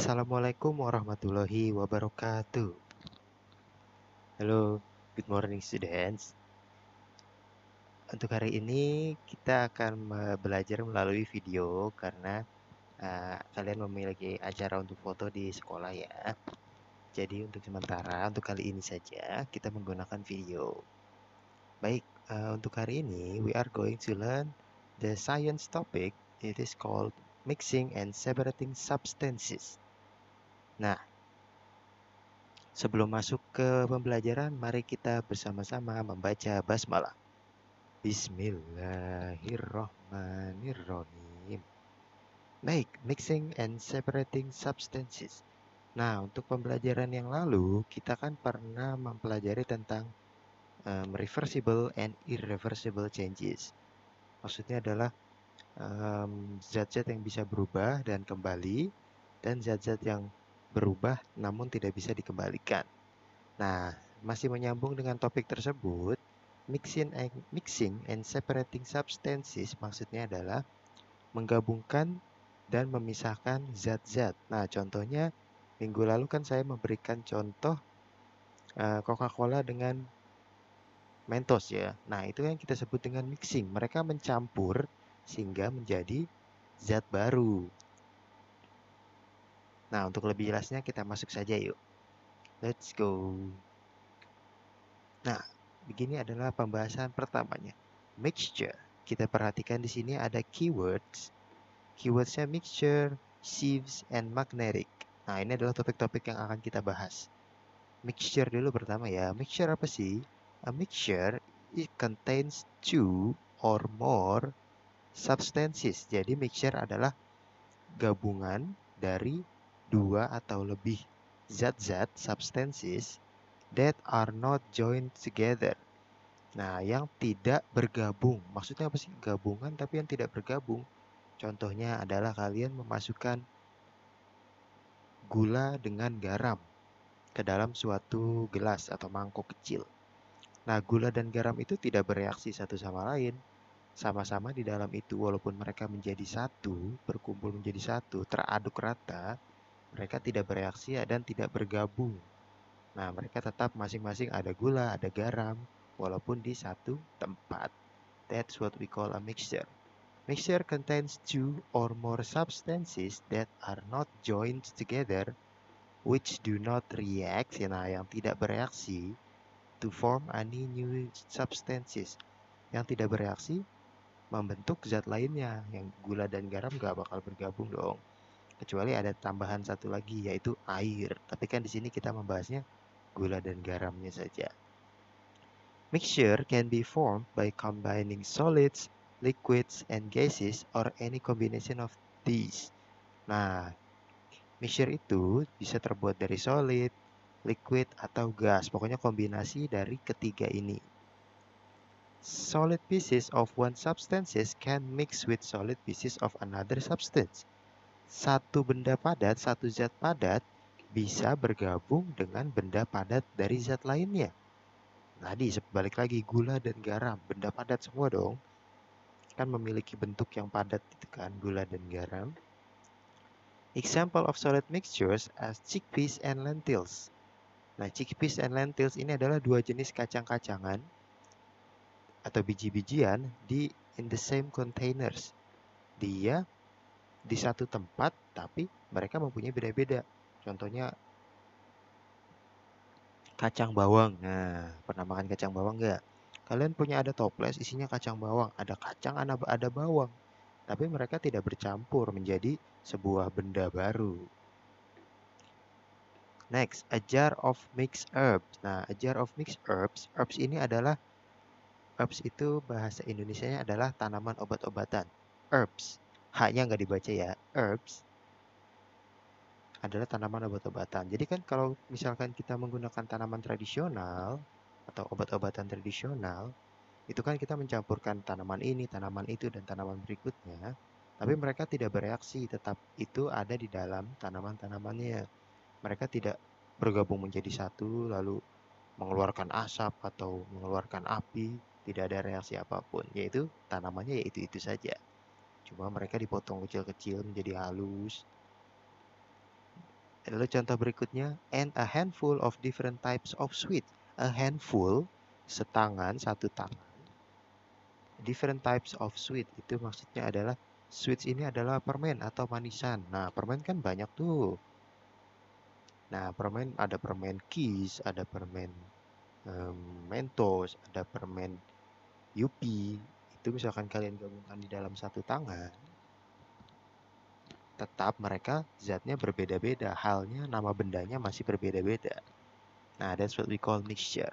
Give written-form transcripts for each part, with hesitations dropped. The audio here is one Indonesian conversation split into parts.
Assalamualaikum warahmatullahi wabarakatuh. Halo, good morning students. Untuk hari ini kita akan belajar melalui video karena kalian memiliki acara untuk foto di sekolah ya. Jadi untuk sementara, untuk kali ini saja kita menggunakan video. Baik, untuk hari ini we are going to learn the science topic. It is called mixing and separating substances. Nah, sebelum masuk ke pembelajaran, mari kita bersama-sama membaca basmalah. Bismillahirrohmanirrohim. Baik, mixing and separating substances. Nah, untuk pembelajaran yang lalu, kita kan pernah mempelajari tentang reversible and irreversible changes. Maksudnya adalah zat-zat yang bisa berubah dan kembali, dan zat-zat yang berubah namun tidak bisa dikembalikan. Nah, masih menyambung dengan topik tersebut, mixing and separating substances maksudnya adalah menggabungkan dan memisahkan zat-zat. Nah, contohnya minggu lalu kan saya memberikan contoh Coca-Cola dengan Mentos ya. Nah, itu yang kita sebut dengan mixing. Mereka mencampur sehingga menjadi zat baru. Nah, untuk lebih jelasnya kita masuk saja yuk. Let's go. Nah, begini adalah pembahasan pertamanya. Mixture. Kita perhatikan di sini ada keywords. Keywordsnya mixture, sieves, and magnetic. Nah, ini adalah topik-topik yang akan kita bahas. Mixture dulu pertama ya. Mixture apa sih? A mixture, it contains two or more substances. Jadi mixture adalah gabungan dari dua atau lebih zat-zat substances that are not joined together. Nah, yang tidak bergabung. Maksudnya apa sih? Gabungan tapi yang tidak bergabung. Contohnya adalah kalian memasukkan gula dengan garam ke dalam suatu gelas atau mangkok kecil. Nah, gula dan garam itu tidak bereaksi satu sama lain. Sama-sama di dalam itu, walaupun mereka menjadi satu, berkumpul menjadi satu, teraduk rata, mereka tidak bereaksi dan tidak bergabung. Nah, mereka tetap masing-masing ada gula, ada garam, walaupun di satu tempat. That's what we call a mixture. Mixture contains two or more substances that are not joined together, which do not react, nah yang tidak bereaksi, to form any new substances. Yang tidak bereaksi membentuk zat lainnya, yang gula dan garam gak bakal bergabung dong. Kecuali ada tambahan satu lagi, yaitu air. Tapi kan di sini kita membahasnya gula dan garamnya saja. Mixture can be formed by combining solids, liquids, and gases, or any combination of these. Nah, mixture itu bisa terbuat dari solid, liquid, atau gas. Pokoknya kombinasi dari ketiga ini. Solid pieces of one substance can mix with solid pieces of another substance. Satu benda padat, satu zat padat, bisa bergabung dengan benda padat dari zat lainnya. Tadi balik lagi, gula dan garam, benda padat semua dong. Kan memiliki bentuk yang padat itu kan, gula dan garam. Example of solid mixtures as chickpeas and lentils. Nah, chickpeas and lentils ini adalah dua jenis kacang-kacangan atau biji-bijian in the same containers. Dia di satu tempat, tapi mereka mempunyai beda-beda. Contohnya kacang bawang. Nah, pernah makan kacang bawang nggak? Kalian punya ada toples isinya kacang bawang. Ada kacang, ada bawang. Tapi mereka tidak bercampur menjadi sebuah benda baru. Next, a jar of mixed herbs. Nah, a jar of mixed herbs. Herbs ini adalah, herbs itu bahasa Indonesianya adalah tanaman obat-obatan. Herbs. H-nya nggak dibaca ya. Herbs adalah tanaman obat-obatan. Jadi kan kalau misalkan kita menggunakan tanaman tradisional atau obat-obatan tradisional, itu kan kita mencampurkan tanaman ini, tanaman itu, dan tanaman berikutnya. Tapi mereka tidak bereaksi, tetap itu ada di dalam tanaman-tanamannya. Mereka tidak bergabung menjadi satu, lalu mengeluarkan asap atau mengeluarkan api, tidak ada reaksi apapun. Yaitu tanamannya yaitu itu saja. Cuma mereka dipotong kecil-kecil menjadi halus. Lalu contoh berikutnya, and a handful of different types of sweet. A handful, setangan, satu tangan. Different types of sweet, itu maksudnya adalah sweets ini adalah permen atau manisan. Nah, permen kan banyak tuh. Nah, permen ada permen Kiss, ada permen Mentos, ada permen Yupi. Itu misalkan kalian gabungkan di dalam satu tangan, tetap mereka zatnya berbeda-beda. Halnya nama bendanya masih berbeda-beda. Nah, that's what we call mixture.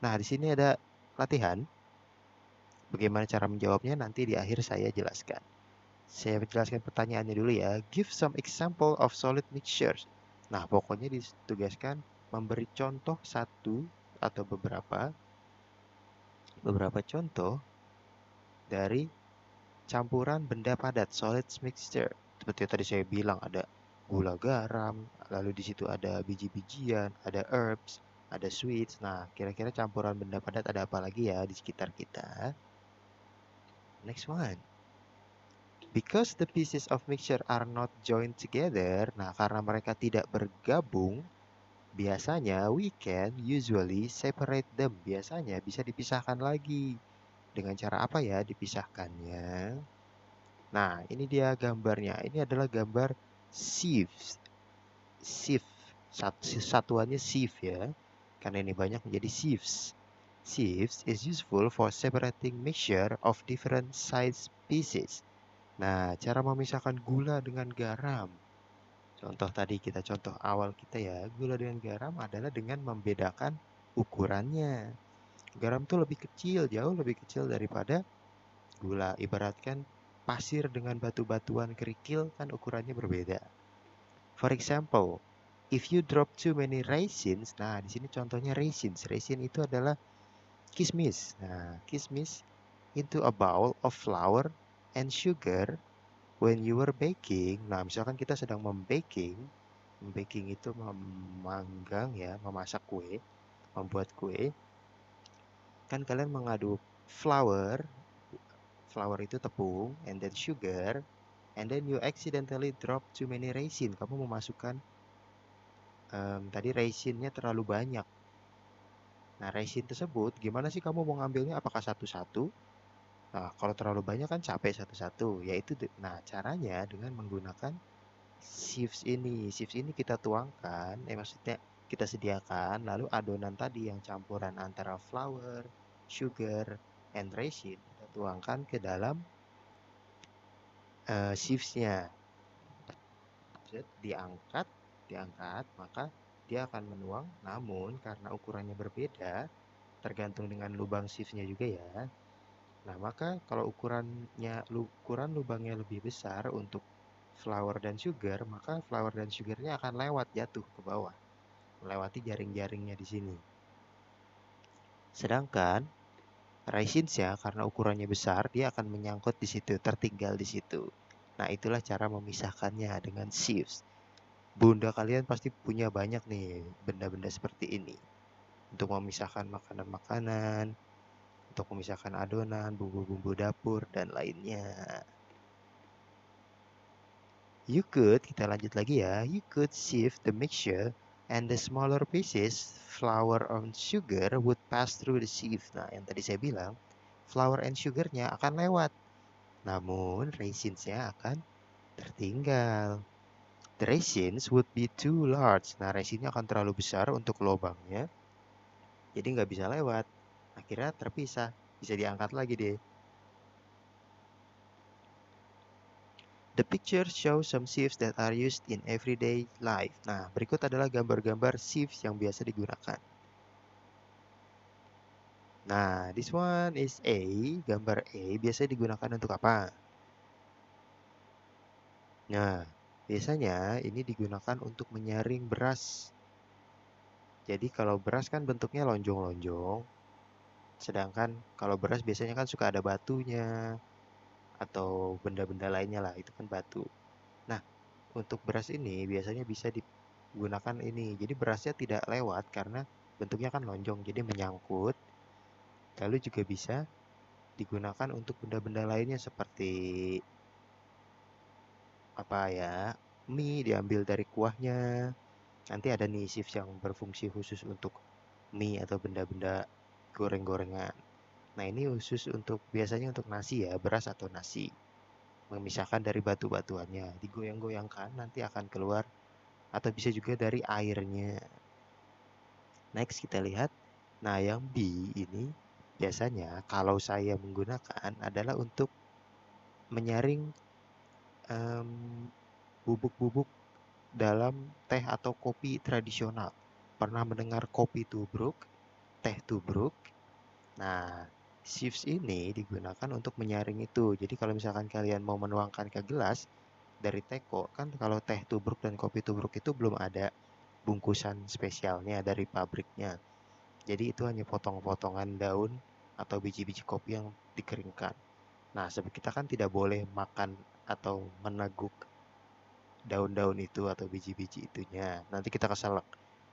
Nah, di sini ada latihan. Bagaimana cara menjawabnya nanti di akhir saya jelaskan. Saya menjelaskan pertanyaannya dulu ya. Give some example of solid mixtures. Nah, pokoknya ditugaskan memberi contoh satu atau beberapa contoh dari campuran benda padat, solid mixture. Seperti yang tadi saya bilang, ada gula garam, lalu di situ ada biji-bijian, ada herbs, ada sweets. Nah, kira-kira campuran benda padat ada apa lagi ya di sekitar kita? Next one. Because the pieces of mixture are not joined together, nah karena mereka tidak bergabung, biasanya we can usually separate them. Biasanya bisa dipisahkan lagi. Dengan cara apa ya dipisahkannya? Nah, ini dia gambarnya. Ini adalah gambar sieve. Sieve. Satuannya sieve ya. Karena ini banyak menjadi sieves. Sieves is useful for separating mixture of different size pieces. Nah, cara memisahkan gula dengan garam. Contoh tadi contoh awal kita ya, gula dengan garam adalah dengan membedakan ukurannya. Garam tuh lebih kecil, jauh lebih kecil daripada gula. Ibaratkan pasir dengan batu-batuan kerikil kan ukurannya berbeda. For example, if you drop too many raisins, nah di sini contohnya raisins. Raisin itu adalah kismis. Nah, kismis into a bowl of flour and sugar when you were baking. Nah, misalkan kita sedang membaking itu memanggang ya, memasak kue, membuat kue. Kan kalian mengaduk flour, flour itu tepung, and then sugar, and then you accidentally drop too many raisin. Kamu memasukkan tadi raisinnya terlalu banyak. Nah, raisin tersebut gimana sih kamu mau ngambilnya? Apakah satu-satu? Nah, kalau terlalu banyak kan capek satu-satu. Yaitu, nah caranya dengan menggunakan sieves ini. Sieves ini kita tuangkan, maksudnya kita sediakan, lalu adonan tadi yang campuran antara flour, sugar, and raisin kita tuangkan ke dalam sievesnya. Diangkat, maka dia akan menuang. Namun karena ukurannya berbeda, tergantung dengan lubang sievesnya juga ya. Nah, maka kalau ukuran lubangnya lebih besar untuk flour dan sugar, maka flour dan sugarnya akan lewat jatuh ke bawah, melewati jaring-jaringnya di sini. Sedangkan raisins ya, karena ukurannya besar, dia akan menyangkut di situ, tertinggal di situ. Nah, itulah cara memisahkannya dengan sieves. Bunda kalian pasti punya banyak nih benda-benda seperti ini untuk memisahkan makanan-makanan, untuk memisahkan adonan, bumbu-bumbu dapur, dan lainnya. Kita lanjut lagi ya. You could sieve the mixture and the smaller pieces, flour and sugar would pass through the sieve. Nah, yang tadi saya bilang, flour and sugarnya akan lewat. Namun, raisinsnya akan tertinggal. The raisins would be too large. Nah, raisinnya akan terlalu besar untuk lubangnya. Jadi nggak bisa lewat. Akhirnya terpisah. Bisa diangkat lagi deh. The picture shows some sieves that are used in everyday life. Nah, berikut adalah gambar-gambar sieves yang biasa digunakan. Nah, this one is A. Gambar A biasa digunakan untuk apa? Nah, biasanya ini digunakan untuk menyaring beras. Jadi kalau beras kan bentuknya lonjong-lonjong. Sedangkan kalau beras biasanya kan suka ada batunya atau benda-benda lainnya lah, itu kan batu. Nah, untuk beras ini biasanya bisa digunakan ini. Jadi berasnya tidak lewat karena bentuknya kan lonjong, jadi menyangkut. Lalu juga bisa digunakan untuk benda-benda lainnya seperti apa ya? mie diambil dari kuahnya. Nanti ada nih shifts yang berfungsi khusus untuk mie atau benda-benda goreng-gorengan. Nah, ini khusus untuk biasanya untuk nasi ya, beras atau nasi. Memisahkan dari batu-batuannya, digoyang-goyangkan nanti akan keluar atau bisa juga dari airnya. Next kita lihat. Nah, yang B ini biasanya kalau saya menggunakan adalah untuk menyaring em, bubuk-bubuk dalam teh atau kopi tradisional. Pernah mendengar kopi tubruk, teh tubruk? Nah, shifts ini digunakan untuk menyaring itu. Jadi kalau misalkan kalian mau menuangkan ke gelas dari teko, kan kalau teh tubruk dan kopi tubruk itu belum ada bungkusan spesialnya dari pabriknya. Jadi itu hanya potong-potongan daun atau biji-biji kopi yang dikeringkan. Nah, sebab kita kan tidak boleh makan atau meneguk daun-daun itu atau biji-biji itunya. Nanti kita keselak.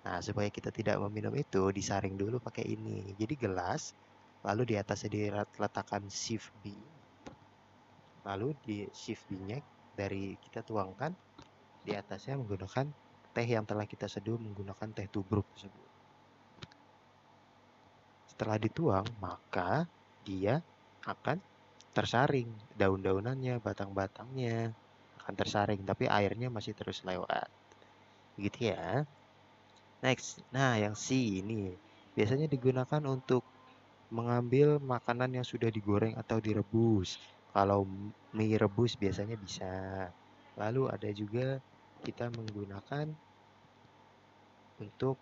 Nah, supaya kita tidak meminum itu, disaring dulu pakai ini. Jadi gelas, lalu di atasnya diletakkan sieve B, lalu di sieve B-nya dari kita tuangkan di atasnya menggunakan teh yang telah kita seduh menggunakan teh tubruk tersebut. Setelah dituang, maka dia akan tersaring. Daun-daunannya, batang-batangnya akan tersaring, tapi airnya masih terus lewat. Begitu ya. Next. Nah, yang C ini biasanya digunakan untuk mengambil makanan yang sudah digoreng atau direbus. Kalau mie rebus biasanya bisa. Lalu ada juga kita menggunakan untuk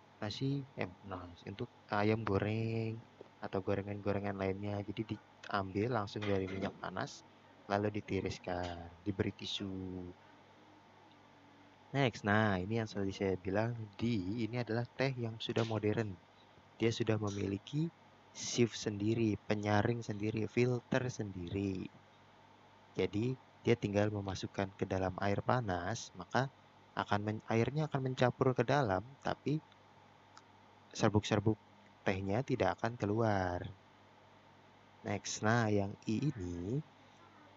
untuk ayam goreng atau gorengan-gorengan lainnya. Jadi diambil langsung dari minyak panas, lalu ditiriskan, diberi tisu. Next, nah ini yang tadi saya bilang ini adalah teh yang sudah modern. Dia sudah memiliki sieve sendiri, penyaring sendiri, filter sendiri. Jadi dia tinggal memasukkan ke dalam air panas, maka airnya akan mencampur ke dalam, tapi serbuk-serbuk tehnya tidak akan keluar. Next, nah yang I ini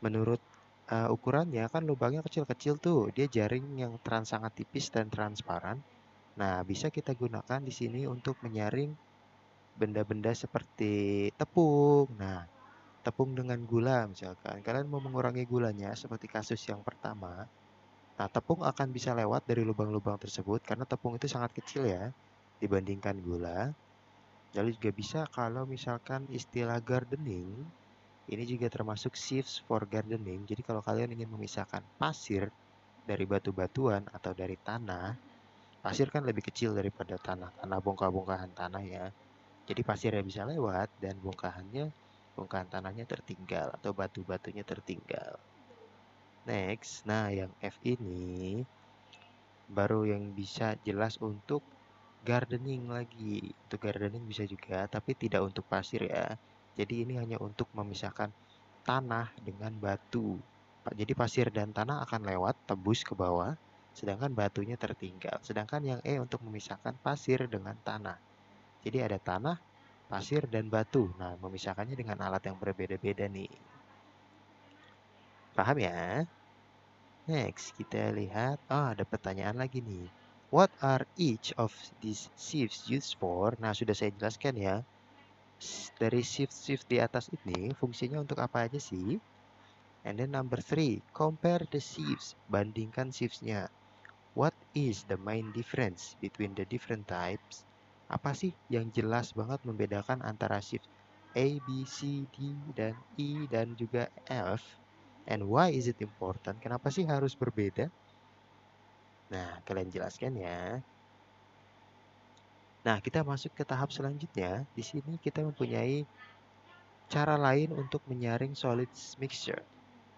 menurut ukurannya kan lubangnya kecil-kecil tuh, dia jaring yang sangat tipis dan transparan. Nah, bisa kita gunakan di sini untuk menyaring benda-benda seperti tepung. Nah, tepung dengan gula misalkan. Kalian mau mengurangi gulanya seperti kasus yang pertama. Nah, tepung akan bisa lewat dari lubang-lubang tersebut karena tepung itu sangat kecil ya dibandingkan gula. Lalu juga bisa kalau misalkan istilah gardening, ini juga termasuk sieves for gardening. Jadi kalau kalian ingin memisahkan pasir dari batu-batuan atau dari tanah, pasir kan lebih kecil daripada tanah, tanah bongkah-bongkahan tanah ya. Jadi pasirnya bisa lewat dan bongkahan tanahnya tertinggal atau batu-batunya tertinggal. Next, nah yang F ini baru yang bisa jelas untuk gardening lagi. Untuk gardening bisa juga, tapi tidak untuk pasir ya. Jadi ini hanya untuk memisahkan tanah dengan batu. Jadi pasir dan tanah akan lewat, tembus ke bawah, sedangkan batunya tertinggal. Sedangkan yang E untuk memisahkan pasir dengan tanah. Jadi ada tanah, pasir, dan batu. Nah, memisahkannya dengan alat yang berbeda-beda nih. Paham ya? Next, kita lihat. Ada pertanyaan lagi nih. What are each of these shifts used for? Nah, sudah saya jelaskan ya. Dari shift-shift di atas ini, fungsinya untuk apa aja sih? And then number 3, compare the shifts. Bandingkan shifts-nya. What is the main difference between the different types? Apa sih yang jelas banget membedakan antara shift A, B, C, D, dan E, dan juga F? And why is it important? Kenapa sih harus berbeda? Nah, kalian jelaskan ya. Nah, kita masuk ke tahap selanjutnya. Di sini kita mempunyai cara lain untuk menyaring solid mixture.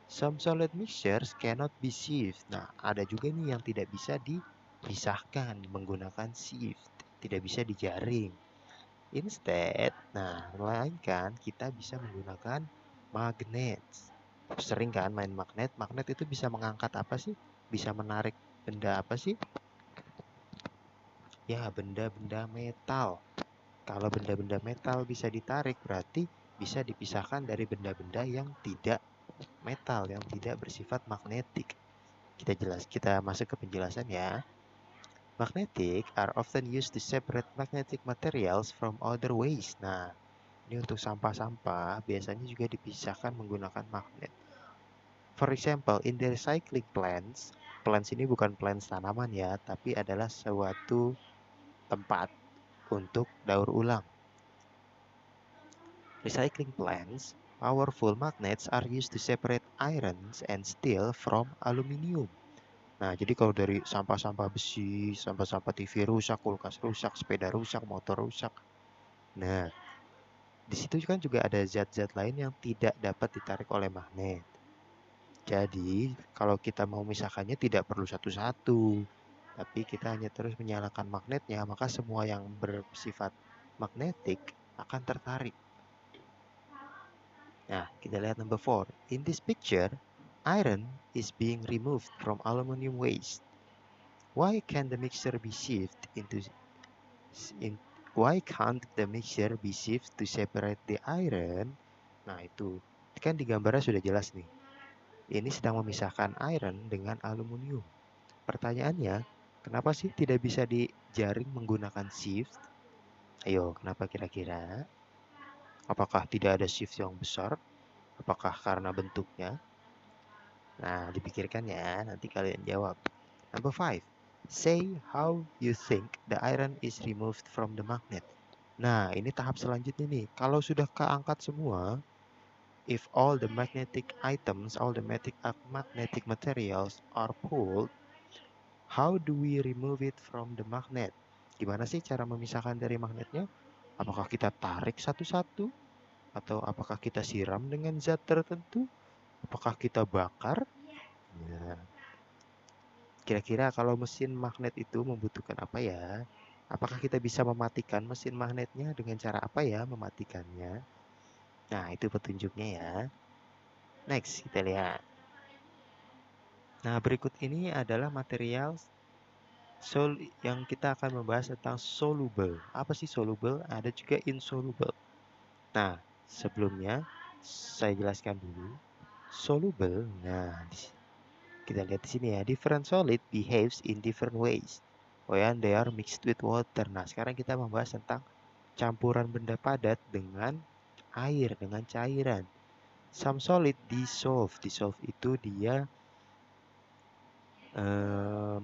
Some solid mixtures cannot be sieved. Nah, ada juga nih yang tidak bisa dipisahkan menggunakan sieve, tidak bisa dijaring. Instead, nah, melainkan kita bisa menggunakan magnet. Sering kan main magnet? Magnet itu bisa mengangkat apa sih? Bisa menarik benda apa sih? Ya, benda-benda metal. Kalau benda-benda metal bisa ditarik, berarti bisa dipisahkan dari benda-benda yang tidak metal, yang tidak bersifat magnetik. Kita masuk ke penjelasan ya. Magnetic are often used to separate magnetic materials from other waste. Nah, ini untuk sampah-sampah biasanya juga dipisahkan menggunakan magnet. For example, in the recycling plants, plants ini bukan plants tanaman ya, tapi adalah suatu tempat untuk daur ulang. Recycling plants, powerful magnets are used to separate irons and steel from aluminium. Nah, jadi kalau dari sampah-sampah besi, sampah-sampah TV rusak, kulkas rusak, sepeda rusak, motor rusak. Nah, di situ kan juga ada zat-zat lain yang tidak dapat ditarik oleh magnet. Jadi, kalau kita mau misahkannya tidak perlu satu-satu, tapi kita hanya terus menyalakan magnetnya, maka semua yang bersifat magnetik akan tertarik. Nah, kita lihat number 4. In this picture, iron is being removed from aluminum waste. Why can't the mixture be shifted why can't the mixture be shifted to separate the iron? Nah, itu kan di gambarnya sudah jelas nih. Ini sedang memisahkan iron dengan aluminium. Pertanyaannya, kenapa sih tidak bisa dijaring menggunakan shift? Ayo, kenapa kira-kira? Apakah tidak ada shift yang besar? Apakah karena bentuknya? Nah, dipikirkan ya, nanti kalian jawab. Number 5. Say how you think the iron is removed from the magnet. Nah, ini tahap selanjutnya nih. Kalau sudah keangkat semua, if all the magnetic items, all the magnetic materials are pulled, how do we remove it from the magnet? Gimana sih cara memisahkan dari magnetnya? Apakah kita tarik satu-satu? Atau apakah kita siram dengan zat tertentu? Apakah kita bakar? Nah, kira-kira kalau mesin magnet itu membutuhkan apa ya? Apakah kita bisa mematikan mesin magnetnya dengan cara apa ya mematikannya? Nah, itu petunjuknya ya. Next, kita lihat. Nah, berikut ini adalah material yang kita akan membahas tentang soluble. Apa sih soluble? Ada juga insoluble. Nah, sebelumnya saya jelaskan dulu. Soluble, nah kita lihat di sini ya, different solid behaves in different ways when they are mixed with water. Nah, sekarang kita membahas tentang campuran benda padat dengan air, dengan cairan. Some solid dissolve. Dissolve itu dia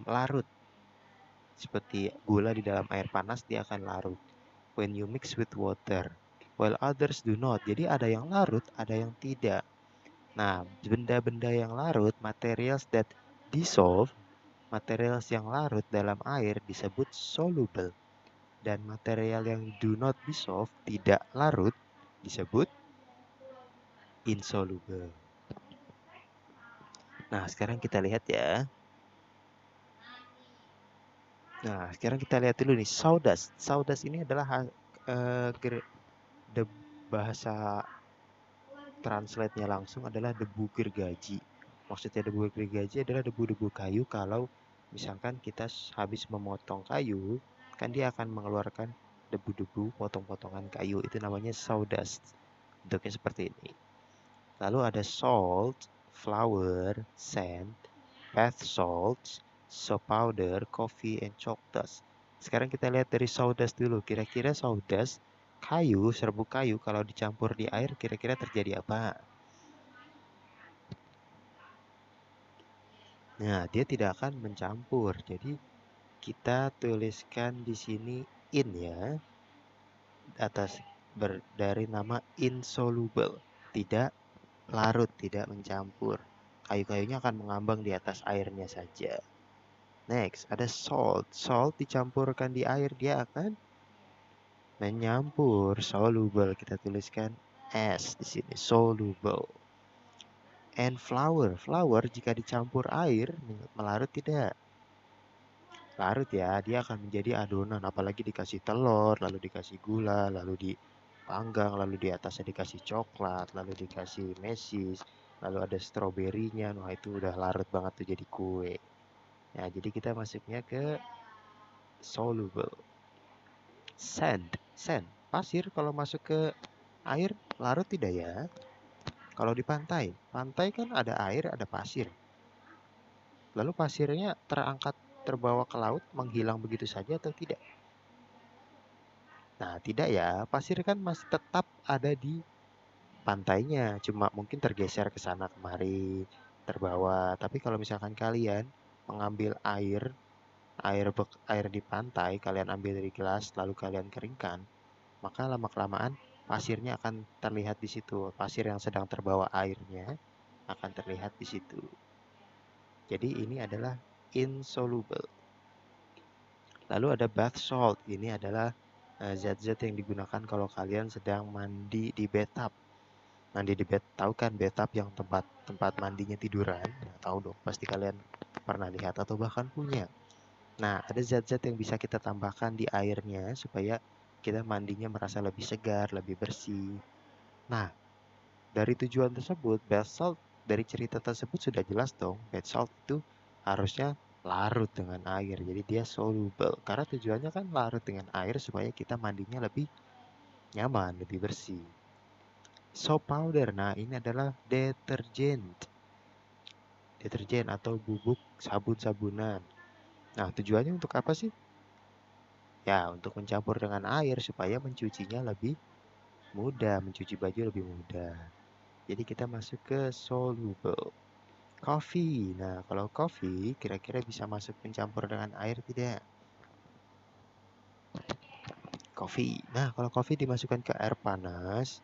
larut. Seperti gula di dalam air panas, dia akan larut. When you mix with water. While others do not. Jadi ada yang larut, ada yang tidak. Nah, benda-benda yang larut, materials that dissolve, materials yang larut dalam air disebut soluble. Dan material yang do not dissolve, tidak larut, disebut insoluble. Nah, sekarang kita lihat ya. Nah, sekarang kita lihat dulu nih, sawdust. Sawdust ini adalah bahasa translate-nya langsung adalah debu gergaji. Maksudnya debu gergaji adalah debu-debu kayu kalau misalkan kita habis memotong kayu, kan dia akan mengeluarkan debu-debu potong-potongan kayu. Itu namanya sawdust. Bentuknya seperti ini. Lalu ada salt, flour, sand, bath salts, soap powder, coffee, and chalk dust. Sekarang kita lihat dari sawdust dulu. Kira-kira sawdust, kayu, serbuk kayu kalau dicampur di air kira-kira terjadi apa? Nah, dia tidak akan mencampur. Jadi kita tuliskan di sini in ya, atas dari nama insoluble, tidak larut, tidak mencampur. Kayu-kayunya akan mengambang di atas airnya saja. Next, ada salt. Salt dicampurkan di air, dia akan menyampur. Soluble, kita tuliskan S di sini, soluble. And flour. Flour jika dicampur air, melarut tidak? Larut ya, dia akan menjadi adonan. Apalagi dikasih telur, lalu dikasih gula, lalu dipanggang, lalu di atasnya dikasih coklat, lalu dikasih mesis, lalu ada stroberinya. Wah, itu udah larut banget tuh jadi kue. Nah, jadi kita masuknya ke soluble. Sand. Pasir kalau masuk ke air larut tidak ya? Kalau di pantai kan ada air, ada pasir. lalu pasirnya terangkat terbawa ke laut, menghilang begitu saja atau tidak? Nah, tidak ya. Pasir kan masih tetap ada di pantainya, cuma mungkin tergeser ke sana kemari, terbawa. Tapi kalau misalkan kalian mengambil air di pantai, kalian ambil dari gelas lalu kalian keringkan, maka lama-kelamaan pasirnya akan terlihat di situ. Pasir yang sedang terbawa airnya akan terlihat di situ. Jadi ini adalah insoluble. Lalu ada bath salt. Ini adalah zat-zat yang digunakan kalau kalian sedang mandi di bathtub. Mandi di bed, tahu kan bathtub yang tempat mandinya tiduran? Nah, tahu dong, pasti kalian pernah lihat atau bahkan punya. Nah, ada zat-zat yang bisa kita tambahkan di airnya supaya kita mandinya merasa lebih segar, lebih bersih. Nah, dari tujuan tersebut, bath salt dari cerita tersebut sudah jelas dong. Bath salt itu harusnya larut dengan air, jadi dia soluble. Karena tujuannya kan larut dengan air supaya kita mandinya lebih nyaman, lebih bersih. Soap powder, nah ini adalah deterjen atau bubuk sabun-sabunan. Nah, tujuannya untuk apa sih? Ya, untuk mencampur dengan air supaya mencucinya lebih mudah, mencuci baju lebih mudah. Jadi kita masuk ke soluble. Coffee. Nah, kalau coffee kira-kira bisa masuk mencampur dengan air tidak? Coffee. Nah, kalau coffee dimasukkan ke air panas,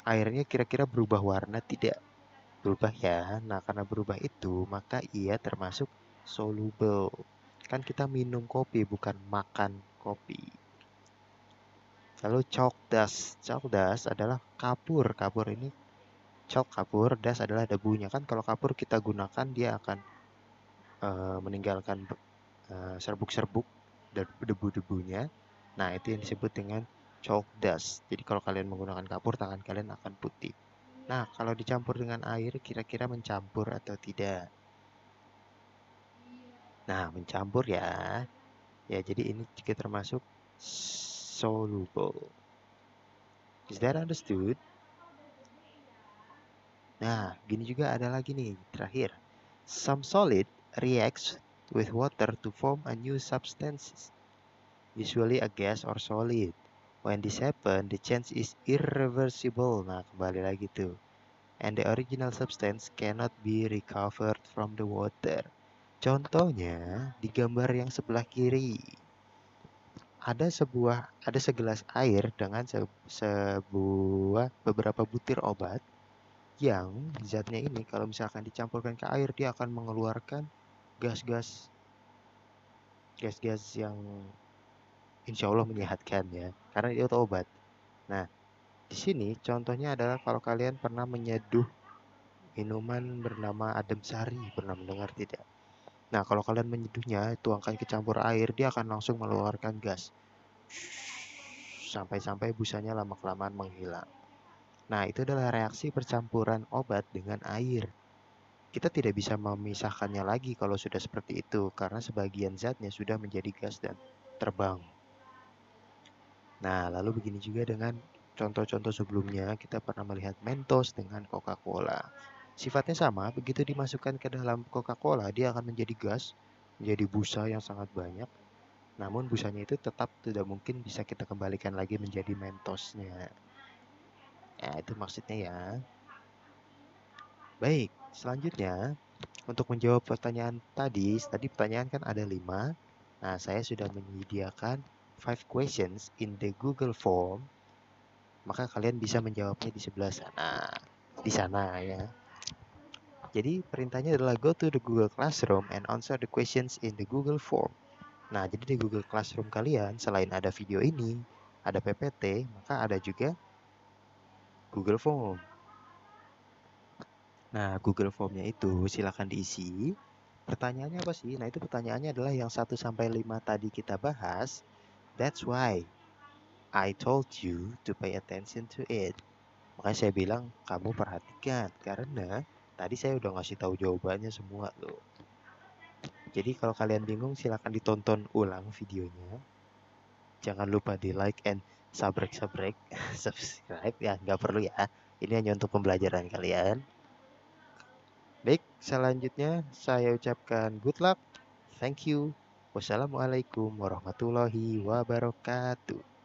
airnya kira-kira berubah warna tidak? Berubah ya. Nah, karena berubah itu, maka ia termasuk soluble. Kan kita minum kopi, bukan makan kopi. Lalu chalk dust. Chalk dust adalah kapur. Kapur ini chalk kapur, dust adalah debunya. Kan kalau kapur kita gunakan dia akan meninggalkan serbuk-serbuk dan debu-debunya. Nah, itu yang disebut dengan chalk dust. Jadi kalau kalian menggunakan kapur, tangan kalian akan putih. Nah, kalau dicampur dengan air, kira-kira mencampur atau tidak? Nah, mencampur ya. Ya, jadi ini juga termasuk soluble. Is that understood? Nah, gini juga ada lagi nih, terakhir. Some solid reacts with water to form a new substance, usually a gas or solid. When this happens, the change is irreversible. Nah, kembali lagi tuh. And the original substance cannot be recovered from the water. Contohnya di gambar yang sebelah kiri. Ada segelas air dengan sebuah beberapa butir obat yang zatnya ini kalau misalkan dicampurkan ke air dia akan mengeluarkan gas-gas yang insya Allah menyehatkan ya, karena itu obat. Nah, di sini contohnya adalah kalau kalian pernah menyeduh minuman bernama Adem Sari, pernah mendengar tidak? Nah, kalau kalian menyeduhnya, tuangkan ke campur air, dia akan langsung mengeluarkan gas. Sampai-sampai busanya lama-kelamaan menghilang. Nah, itu adalah reaksi percampuran obat dengan air. Kita tidak bisa memisahkannya lagi kalau sudah seperti itu, karena sebagian zatnya sudah menjadi gas dan terbang. Nah, lalu begini juga dengan contoh-contoh sebelumnya, kita pernah melihat Mentos dengan Coca-Cola. Sifatnya sama, begitu dimasukkan ke dalam Coca-Cola, dia akan menjadi gas, menjadi busa yang sangat banyak. Namun busanya itu tetap tidak mungkin bisa kita kembalikan lagi menjadi Mentosnya. Ya, itu maksudnya ya. Baik, selanjutnya untuk menjawab pertanyaan tadi pertanyaan kan ada 5. Nah, saya sudah menyediakan 5 questions in the Google Form. Maka kalian bisa menjawabnya di sebelah sana. Di sana ya. Jadi perintahnya adalah go to the Google Classroom and answer the questions in the Google Form. Nah, jadi di Google Classroom kalian selain ada video ini, ada PPT, maka ada juga Google Form. Nah, Google Form-nya itu silakan diisi. Pertanyaannya apa sih? Nah, itu pertanyaannya adalah yang 1 sampai 5 tadi kita bahas. That's why I told you to pay attention to it. Makanya saya bilang kamu perhatikan karena tadi saya udah ngasih tahu jawabannya semua loh. Jadi kalau kalian bingung silakan ditonton ulang videonya. Jangan lupa di like and subscribe ya, nggak perlu ya. Ini hanya untuk pembelajaran kalian. Baik, selanjutnya saya ucapkan good luck. Thank you. Wassalamualaikum warahmatullahi wabarakatuh.